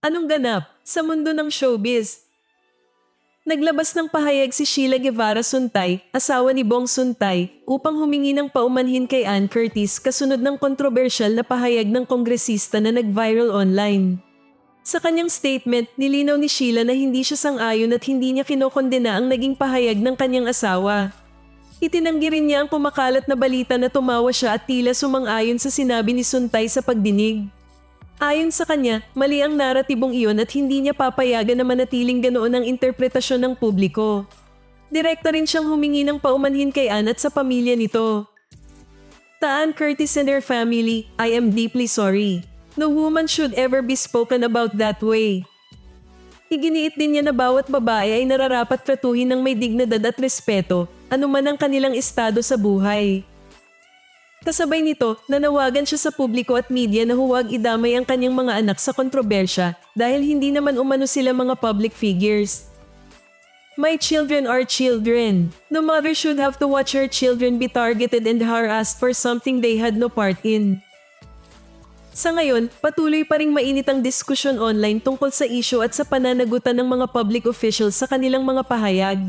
Anong ganap sa mundo ng showbiz? Naglabas ng pahayag si Sheila Guevara Suntay, asawa ni Bong Suntay, upang humingi ng paumanhin kay Ann Curtis kasunod ng kontrobersyal na pahayag ng kongresista na nag-viral online. Sa kanyang statement, nilinaw ni Sheila na hindi siya sang-ayon at hindi niya kinokondena ang naging pahayag ng kanyang asawa. Itinanggi rin niya ang kumakalat na balita na tumawa siya at tila sumang-ayon sa sinabi ni Suntay sa pagdinig. Ayon sa kanya, mali ang naratibong iyon at hindi niya papayagan na manatiling ganoon ang interpretasyon ng publiko. Direkta rin siyang humingi ng paumanhin kay Ann at sa pamilya nito. To Ann Curtis and her family, I am deeply sorry. No woman should ever be spoken about that way. Iginiit din niya na bawat babae ay nararapat tratuhin ng may dignidad at respeto, anuman ang kanilang estado sa buhay. Kasabay nito, nanawagan siya sa publiko at media na huwag idamay ang kanyang mga anak sa kontrobersya dahil hindi naman umano sila mga public figures. My children are children. No mother should have to watch her children be targeted and harassed for something they had no part in. Sa ngayon, patuloy pa ring mainit ang diskusyon online tungkol sa isyu at sa pananagutan ng mga public officials sa kanilang mga pahayag.